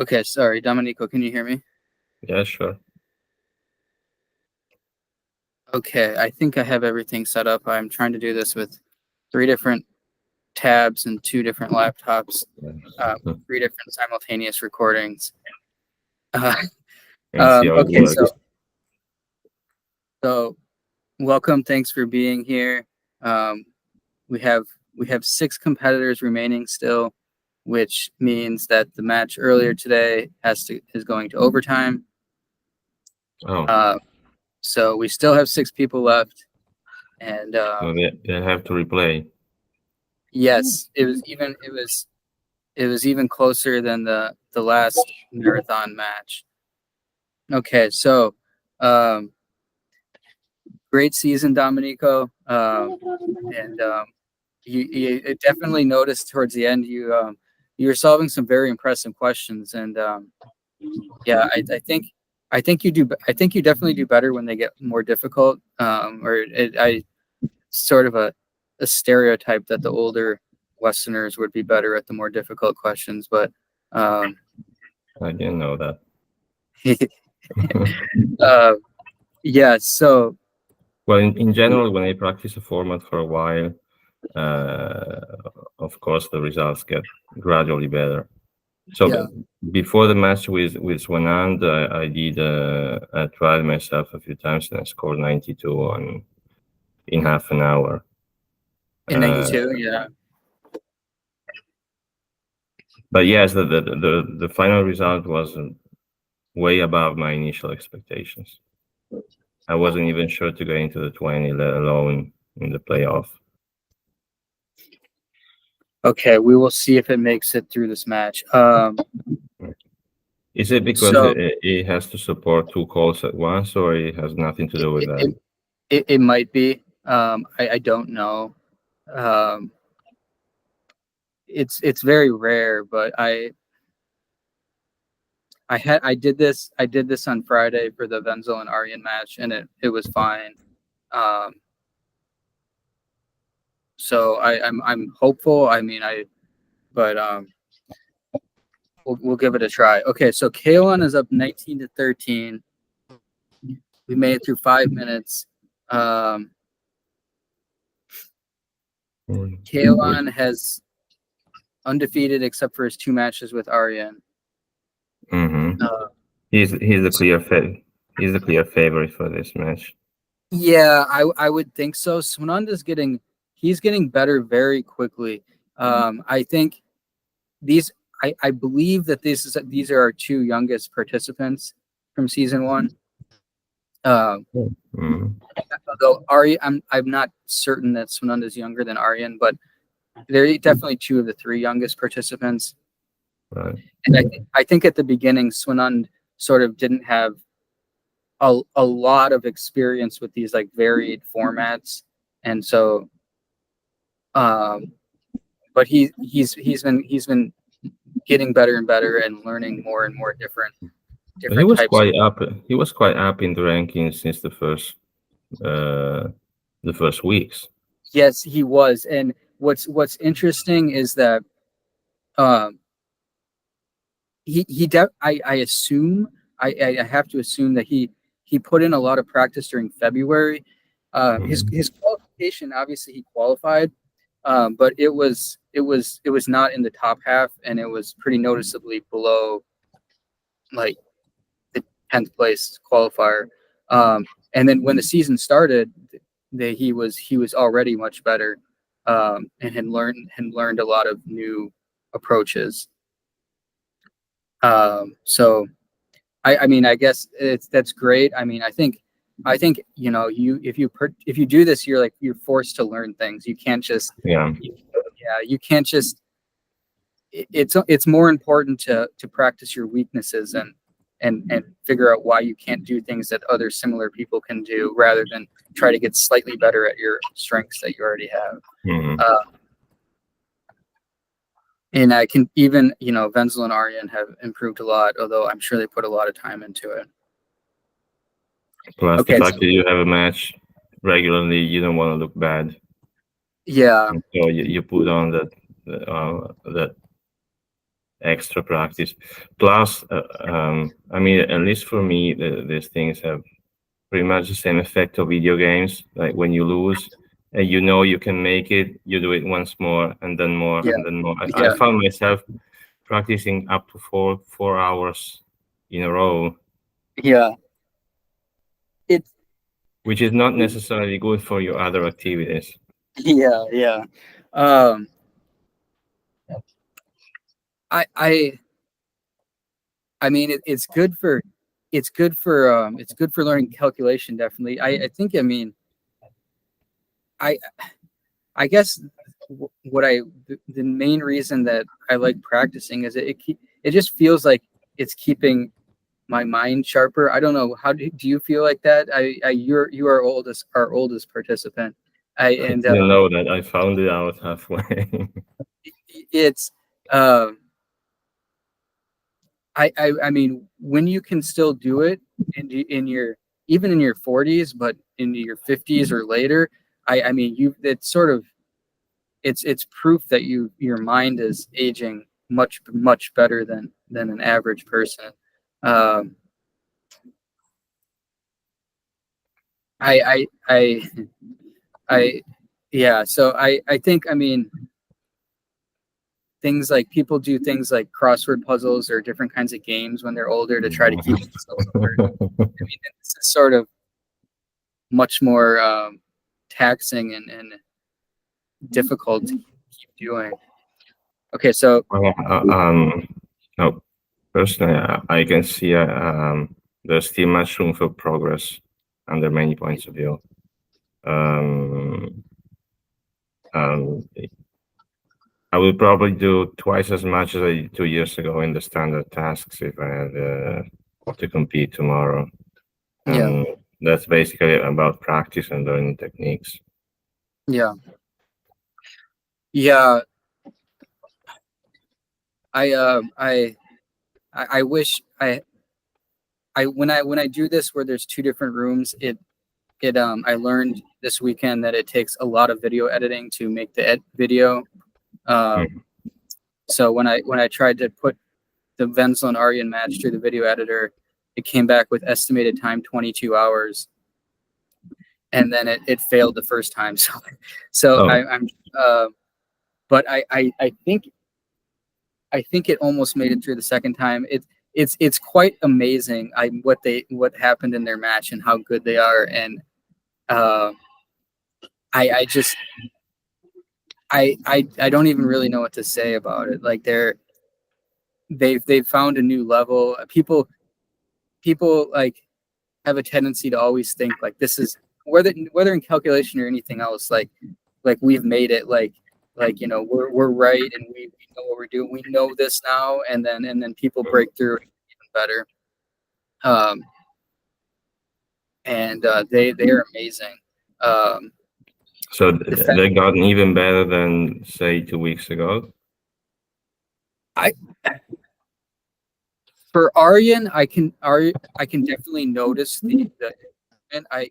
Okay, sorry, Domenico, can you hear me? Yeah, sure. Okay, I think I have everything set up. I'm trying to do this with 3 different tabs and 2 different laptops, Hmm. 3 different simultaneous recordings. Uh, And see how it okay, works. so welcome. Thanks for being here. Um, we have 6 competitors remaining still, which means that the match earlier today is going to overtime. Oh, So we still have 6 people left, and so they have to replay. yes, it was even closer than the last marathon match. Okay, so great season, Domenico, and you definitely noticed towards the end you were solving some very impressive questions, and yeah, I think you do. I think you definitely do better when they get more difficult. I sort of a stereotype that the older Westerners would be better at the more difficult questions, but um, I didn't know that. uh, yeah. So Well, in general, when I practice a format for a while, of course, the results get gradually better. So yeah, before the match with Swanand, I did I tried myself a few times and I scored 92 in half an hour. in '92, yeah, But yes, the final result was way above my initial expectations. I wasn't even sure to go into the 20, let alone in the playoff. okay. We will see if it makes it through this match. Is it because So it has to support 2 calls at once, or it has nothing to do with it, that? it, it might be. I don't know. Um, it's very rare, but I did this on Friday for the Wenzel and Aryan match, and it was fine. Um, so I'm hopeful. I mean, but we'll give it a try. Okay, so Kaloyan is up 19-13. We made it through 5 minutes. Kaloyan has undefeated except for his 2 matches with Aryan. Mm-hmm. He's the he's the clear favorite for this match. Yeah, I would think so. Swanand is he's getting better very quickly. I think these I believe that these are our 2 youngest participants from season 1. Mm-hmm. Although I'm not certain that Swanand is younger than Aryan, but they're definitely 2 of the 3 youngest participants. Right. And I think at the beginning Swanand sort of didn't have a lot of experience with these like varied formats, and so but he's been getting better and better and learning more and more different He was types. quite up. He was quite up in the rankings since the first weeks. Yes, he was. And what's interesting is that um I assume I have to assume that he put in a lot of practice during February. His qualification, obviously he qualified, but it was not in the top half, and it was pretty noticeably below like the 10th place qualifier. And then when the season started, he was already much better, and had learned a lot of new approaches. So I mean, I guess that's great. I mean, I think if you do this, you're forced to learn things. You can't just Yeah. you can't just it's more important to practice your weaknesses and figure out why you can't do things that other similar people can do, rather than try to get slightly better at your strengths that you already have. Mm-hmm. And I can even, Wenzel and Aryan have improved a lot, although I'm sure they put a lot of time into it. Plus the fact that you have a match regularly, you don't want to look bad. Yeah. And so you put on that extra practice. Plus, I mean, at least for me, these things have pretty much the same effect of video games. Like when you lose, and you know you can make it, you do it once more, and then more, Yeah. and then more. I Yeah. found myself practicing up to 4 hours in a row, Yeah. It's which is not necessarily good for your other activities. yeah. Yeah. Um, I mean, it's good for it's good for learning calculation. Definitely. I think. I mean, I I guess what the main reason that I like practicing is it just feels like it's keeping my mind sharper. I don't know, how do you feel like that? You are our oldest participant. I I and didn't know that. I found it out halfway. It's I mean, when you can still do it in your even in your 40s, but in your 50s or later, I mean, it's sort of it's proof that your mind is aging much better than an average person. Um, I I I I yeah. So I think, I mean, things like people do things like crossword puzzles or different kinds of games when they're older to try to keep themselves alert. I mean, this is sort of much more taxing and difficult to keep doing. Okay, so Well, no, personally, I can see there's still much room for progress under many points of view. Um, um, I would probably do twice as much as I did 2 years ago in the standard tasks if I had to compete tomorrow. yeah, And that's basically about practice and learning techniques. yeah, yeah. I I wish I when I do this where there's two different rooms, I learned this weekend that it takes a lot of video editing to make the video. Um, so when I tried to put the Wenzel and Aryan match through the video editor, it came back with estimated time 22 hours, and then it failed the first time. So Oh, I'm but I think it almost made it through the second time. It's quite amazing what happened in their match and how good they are, and uh, I just I don't even really know what to say about it. Like they've found a new level. People like have a tendency to always think like this is whether in calculation or anything else, like we've made it, like, you know, we're right, and we know what we're doing. We know this now, and then people break through even better. Um, and they are amazing. Um, so the they gotten even better than say 2 weeks ago. I For Aryan, I can definitely notice the and I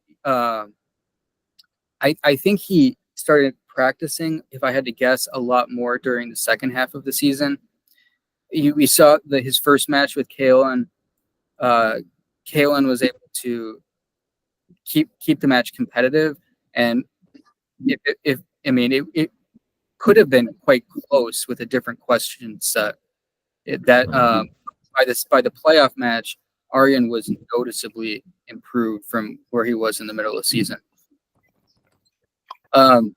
think he started practicing, if I had to guess, a lot more during the second half of the season. We saw his first match with Kaloyan. Kaloyan was able to keep the match competitive, and if I mean, it could have been quite close with a different question set. By the playoff match, Aryan was noticeably improved from where he was in the middle of the season. Um,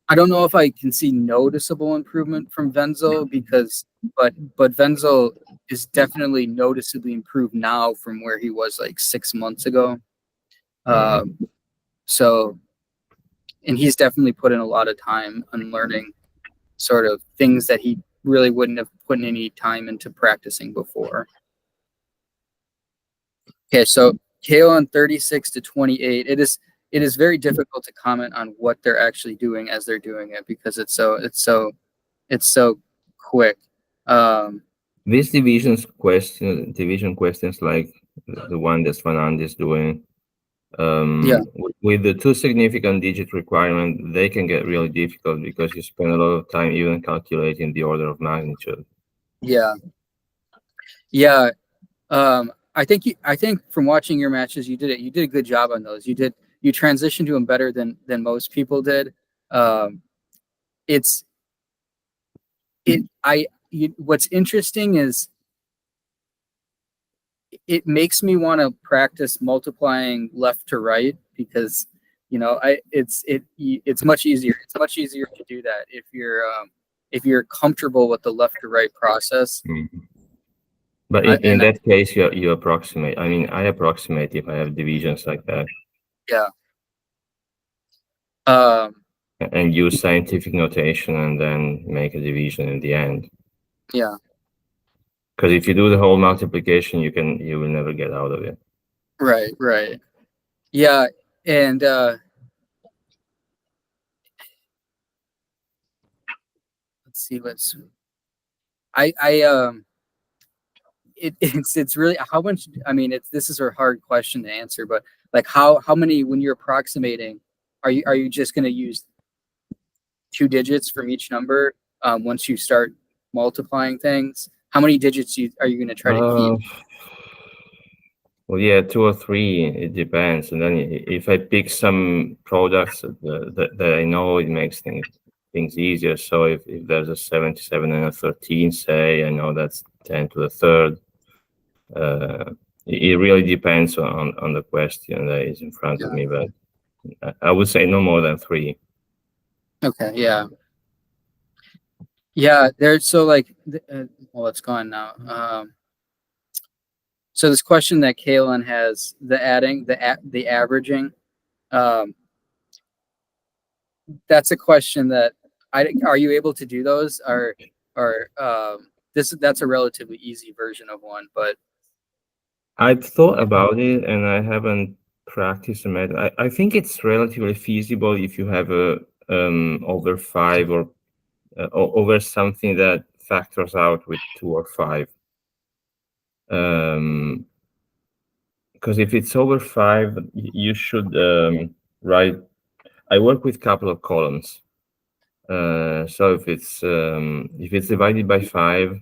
I don't know if I can see noticeable improvement from Wenzel but Wenzel is definitely noticeably improved now from where he was like 6 months ago. So, and he's definitely put in a lot of time on learning sort of things that he really wouldn't have put any time into practicing before. Okay, so KO on 36 to 28. It is very difficult to comment on what they're actually doing as they're doing it because it's so quick. These division questions like the one that Swanand is doing, Yeah. With the two significant digit requirement, they can get really difficult because you spend a lot of time even calculating the order of magnitude. Yeah. Yeah. I think from watching your matches, you did a good job on those. You transitioned to them better than most people did. Um, it's it I you, What's interesting is it makes me want to practice multiplying left to right because it's much easier. It's much easier to do that if you're comfortable with the left to right process. But I, in and that case, you approximate. I mean, I approximate if I have divisions like that. Yeah. Um, And use scientific notation and then make a division in the end. yeah. Because if you do the whole multiplication, you will never get out of it. Right. Right. Yeah. And let's see what's it's really how much. I mean, this is a hard question to answer, but like how many when you're approximating, are you just going to use two digits from each number once you start multiplying things? How many digits are you going to try to keep? Well, yeah, two or three, it depends. And then if I pick some products that I know, it makes things easier. So if there's a 77 and a 13, say, I know that's 10 to the third. It really depends on the question that is in front of me, but I would say no more than three. Okay, yeah. Yeah, there's so like well, it's gone now. So this question that Kalen has, the adding, the averaging, um, that's a question that are you able to do those? Or that's a relatively easy version of one, but I've thought about it and I haven't practiced the method. I think it's relatively feasible if you have a over five or over something that factors out with 2 or 5. Because if it's over 5, you should write. I work with a couple of columns. So if it's divided by 5,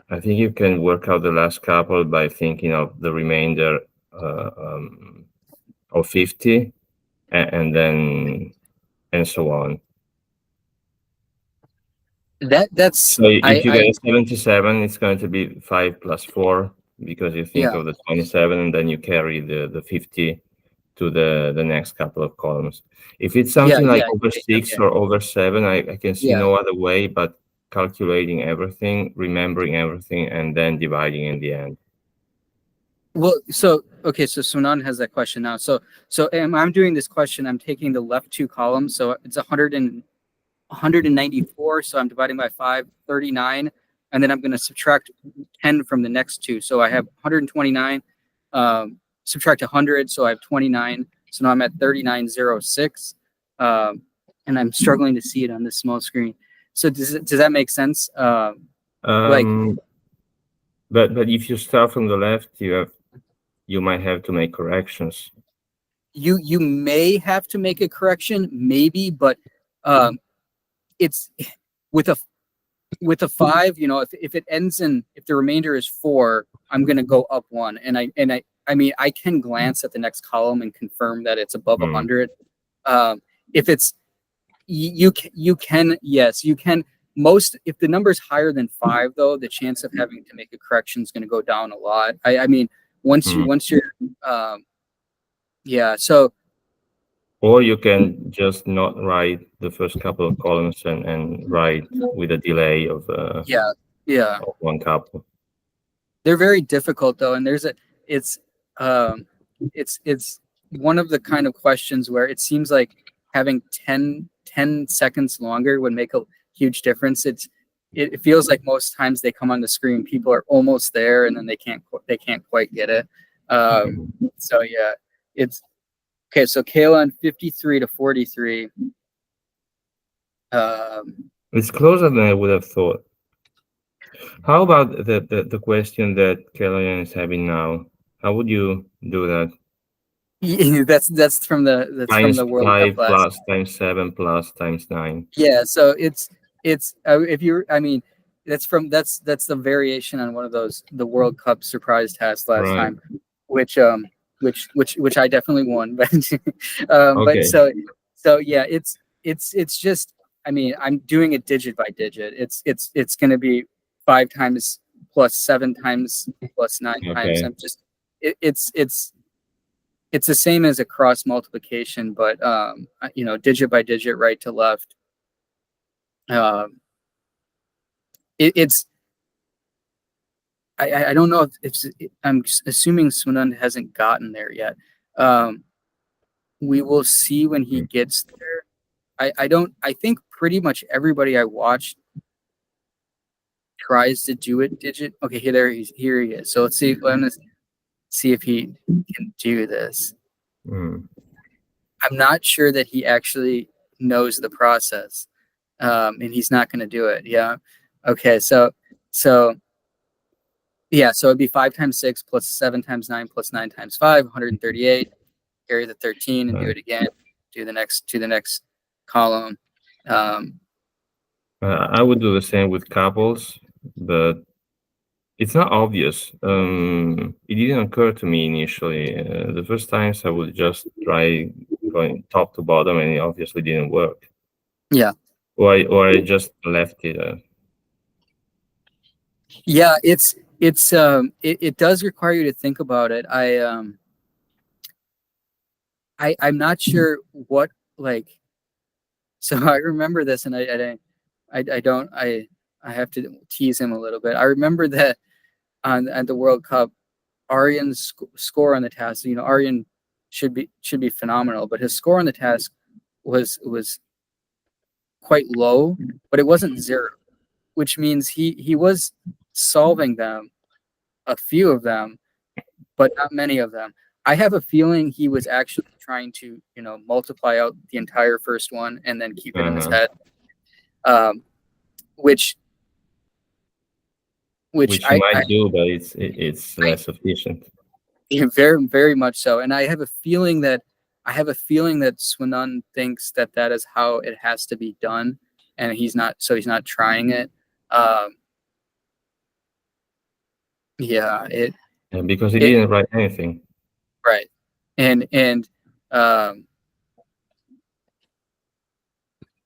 I think you can work out the last couple by thinking of the remainder of 50, and then and so on. that's So if you get a 77, it's going to be 5 plus 4 because you think yeah. of the 27 and then you carry the 50 to the next couple of columns. If it's something like over 6 or over 7, I can see no other way but calculating everything, remembering everything, and then dividing in the end. Well, so Swanand has that question now. So I'm doing this question. I'm taking the left two columns. So it's 194. So I'm dividing by 5, 39, and then I'm going to subtract 10 from the next two. So I have 129. Subtract 100, so I have 29. So now I'm at 3906, and I'm struggling to see it on this small screen. So does that make sense? But if you start from the left, you might have to make corrections. You may have to make a correction, maybe, but it's with a 5. If it ends if the remainder is 4, I'm going to go up 1, and I mean I can glance at the next column and confirm that it's above 100. If it's you can yes you can. Most if the number's higher than 5, though, the chance of having to make a correction is going to go down a lot. I mean once you're yeah. So or you can just not write the first couple of columns and write with a delay of of one couple. They're very difficult, though, and it's one of the kind of questions where it seems like having 10 seconds longer would make a huge difference. It feels like most times they come on the screen, people are almost there, and then they can't quite get it. So yeah, it's okay. So Kaloyan 53 to 43. It's closer than I would have thought. How about the question that Kaloyan is having now? How would you do that? That's from Times the World Cup 5 last. plus times 7 plus times 9. Yeah, so it's if you I mean that's the variation on one of those the World Cup surprise tasks last Right. time, which which I definitely won, but but Okay. so yeah, it's just I mean I'm doing it digit by digit. It's going to be 5 times plus 7 times plus 9 times. Okay. I'm just it, it's the same as a cross multiplication, but you know, digit by digit, right to left. Um, it's I don't know if it's I'm assuming Swanand hasn't gotten there yet. Um, we will see when he gets there. I don't I think pretty much everybody I watched tries to do it digit. Okay, here he is. So let's see. Let me see if he can do this. Mm. I'm not sure that he actually knows the process, and he's not going to do it. Yeah. Okay. So yeah. So it'd be 5 times 6 plus 7 times 9 plus 9 times 5, 138. Carry the 13 and do Right. it again. Do the next column. Um, I would do the same with couples, but it's not obvious. It didn't occur to me initially. The first times I would just try going top to bottom, and it obviously didn't work. yeah. Or I just left it. Yeah. It does require you to think about it. I'm not sure what like. So I remember this, and I don't I have to tease him a little bit. I remember that on the World Cup, Aryan's score on the task. You know, Aryan should be phenomenal, but his score on the task was quite low, but it wasn't zero, which means he was solving them, a few of them, but not many of them. I have a feeling he was actually trying to, you know, multiply out the entire first one and then keep it in his Uh-huh. head, um, which Which you might do, but it's I less efficient. very much so. And I have a feeling that Swanand thinks that that is how it has to be done, and he's not trying it. Um, yeah, it Because he it didn't write anything. right, and um,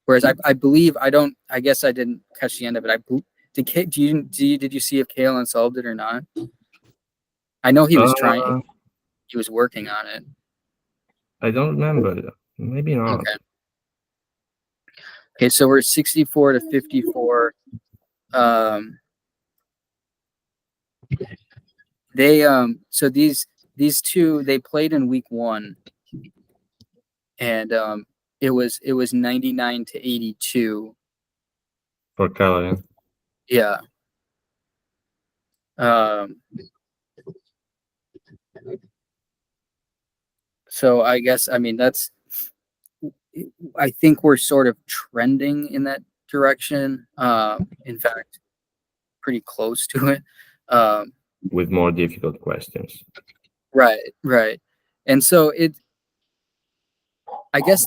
whereas I believe I don't. I guess I didn't catch the end of it. Did you see if Kalen solved it or not? I know he was trying. Uh, He was working on it. I don't remember. Maybe not. Okay. Okay, so we're 64 to 54. Um, so these two they played in week one, and it was 99 to 82. For Kaloyan. Yeah. Um, so I guess I mean that's I think we're sort of trending in that direction. In fact, pretty close to it. Um, With more difficult questions. right. And so I guess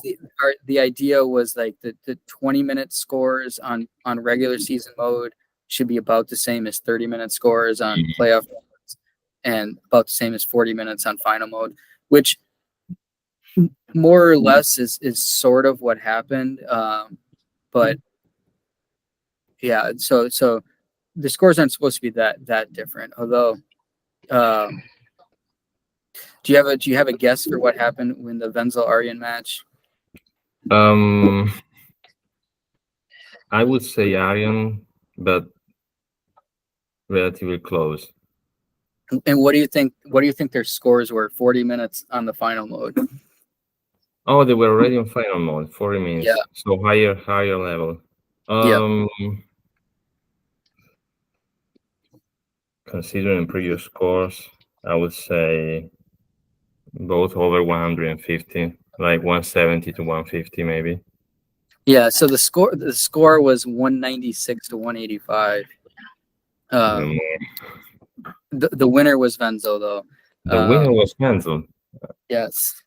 the idea was like the 20-minute scores on regular season mode should be about the same as 30-minute scores on playoff modes, and about the same as 40 minutes on final mode, which more or less is sort of what happened. But yeah, so the scores aren't supposed to be that different. Although, um, do you have a guess for what happened when the Wenzel Aryan match? Um, I would say Aryan, but relatively close. And what do you think? What do you think their scores were? 40 minutes on the final mode. Oh, they were already on final mode, 40 Yeah, minutes. So higher level. yeah, Um, Considering previous scores, I would say both over 150, like 170 to 150 maybe. yeah. So the score was 196 to 185. Even Um, more. the winner was Venzo though. The winner was canceled. Yes.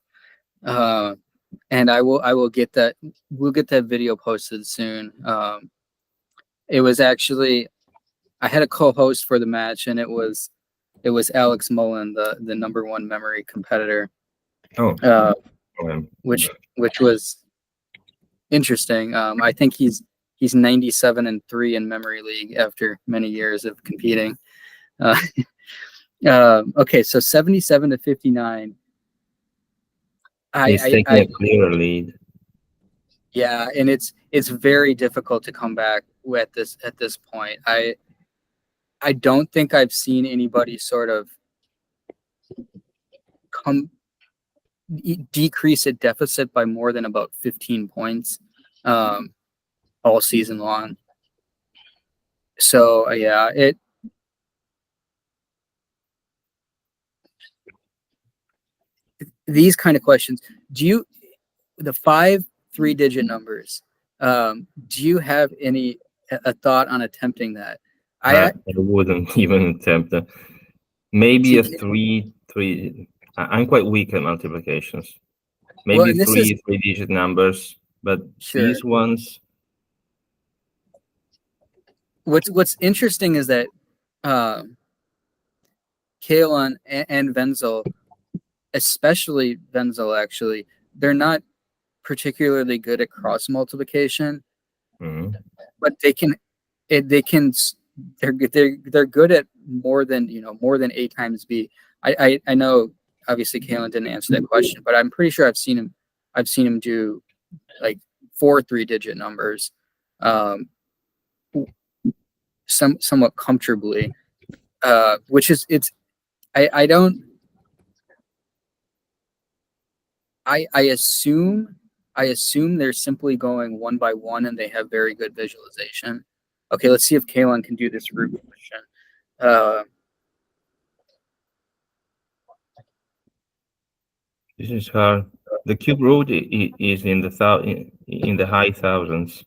And I will get that. We'll get that video posted soon. It was actually, I had a co-host for the match, and it was Alex Mullen, the number one memory competitor. Oh, which was interesting. I think he's 97-3 in memory league after many years of competing. Okay, so 77-59. He's taking a clear lead. Yeah, and it's very difficult to come back at this point. I don't think I've seen anybody sort of decrease a deficit by more than about 15 points all season long. So yeah, these kind of questions. The 5 3-digit numbers? Do you have a thought on attempting that? I wouldn't even attempt that. Maybe a three. I'm quite weak at multiplications. Maybe well, three-digit numbers, but sure. These ones. What's interesting is that Kaloyan and Wenzel, especially Wenzel, actually, they're not particularly good at cross multiplication, but they're good at more than A times B. I know obviously Kaloyan didn't answer that question, but I'm pretty sure I've seen him do like 4 3-digit numbers somewhat comfortably, which is I assume they're simply going one by one and they have very good visualization. Okay, let's see if Kaloyan can do this root question. This is hard. The cube root is in the high thousands.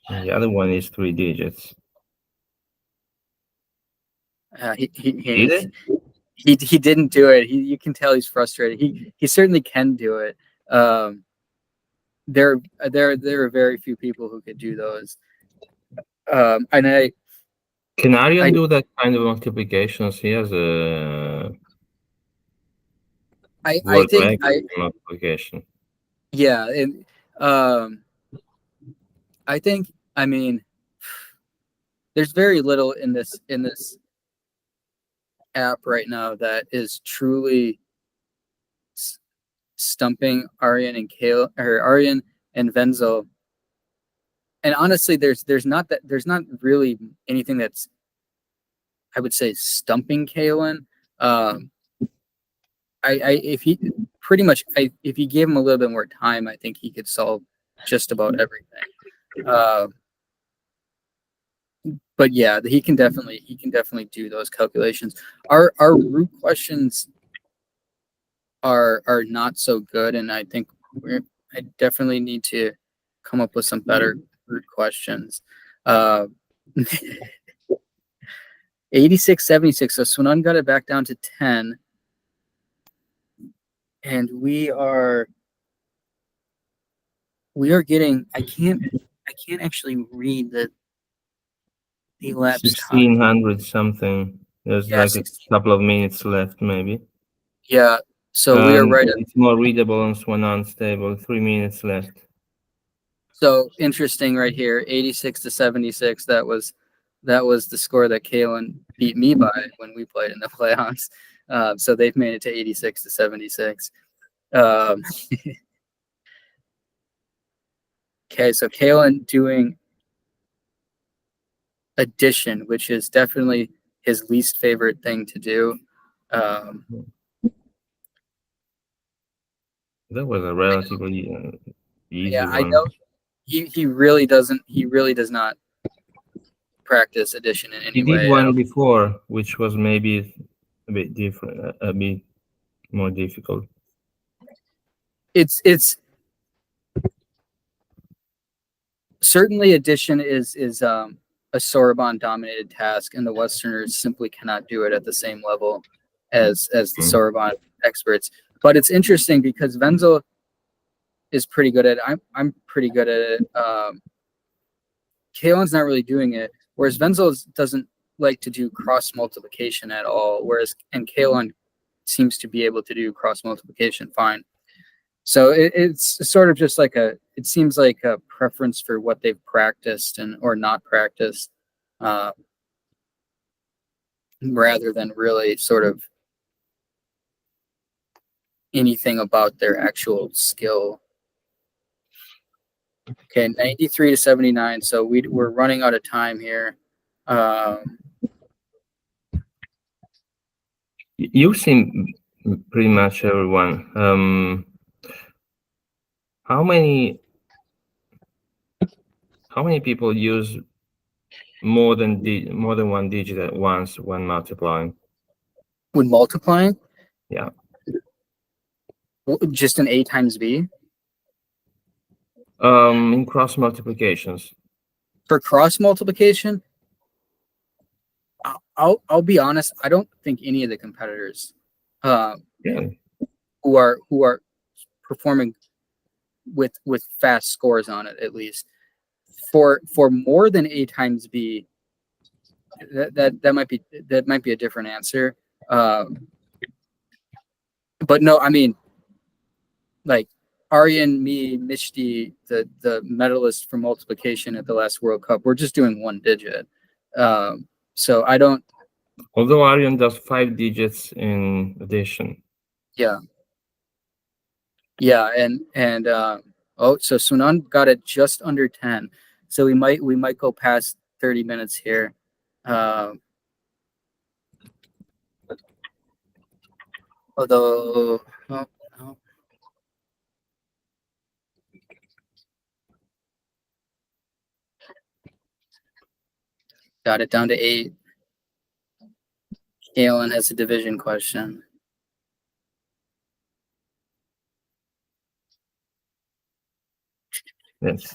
And the other one is 3 digits. He didn't do it. You can tell he's frustrated. He certainly can do it. There are very few people who could do those. And can Aryan do that kind of multiplications? He has a I think multiplication. Yeah, and I think there's very little in this app right now that is truly stumping Aryan and Wenzel. And honestly, there's not really anything that's, I would say, stumping Kaloyan. If he gave him a little bit more time, I think he could solve just about everything. But yeah, he can definitely do those calculations. Our root questions are not so good, and I think I definitely need to come up with some better root questions. 86-76. So Swanand got it back down to 10, and we are getting. I can't actually read the elapsed 1600 something. There's like a couple of minutes left, maybe. Yeah. So we are right. It's more readable on Swanand's table. 3 minutes left. So interesting, right here, 86-76. That was the score that Kaloyan beat me by when we played in the playoffs. So they've made it to 86-76. Okay, so Kaloyan doing addition, which is definitely his least favorite thing to do. That was a relatively easy one. I know he really does not practice addition in any way. He did one before, which was maybe a bit different, a bit more difficult. It's certainly addition is a Soroban dominated task, and the Westerners simply cannot do it at the same level as the Soroban experts. But it's interesting because Wenzel is pretty good at it. I'm pretty good at it. Kaloyan's not really doing it, whereas Wenzel doesn't like to do cross multiplication at all. And Kaloyan seems to be able to do cross multiplication fine. So it's sort of just like it seems like a preference for what they've practiced or not practiced, rather than really sort of anything about their actual skill. Okay, 93 to 79. So we're running out of time here. You've seen pretty much everyone. How many people use more than one digit at once when multiplying? When multiplying? Yeah. Just an A times B? In cross multiplications. For cross multiplication, I'll be honest. I don't think any of the competitors, who are performing with fast scores on it, at least for more than A times B, that might be a different answer. But no, I mean, like Aryan, me, Mishti, the medalist for multiplication at the last World Cup, we're just doing one digit. So I don't. Although Aryan does 5 digits in addition. Yeah. Yeah, and so Swanand got it just under 10. So we might go past 30 minutes here. Although no. Got it down to 8. Kaloyan has a division question. Yes.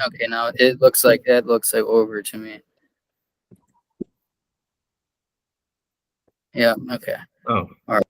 Okay, now it looks like over to me. Yeah, okay. Oh. All right.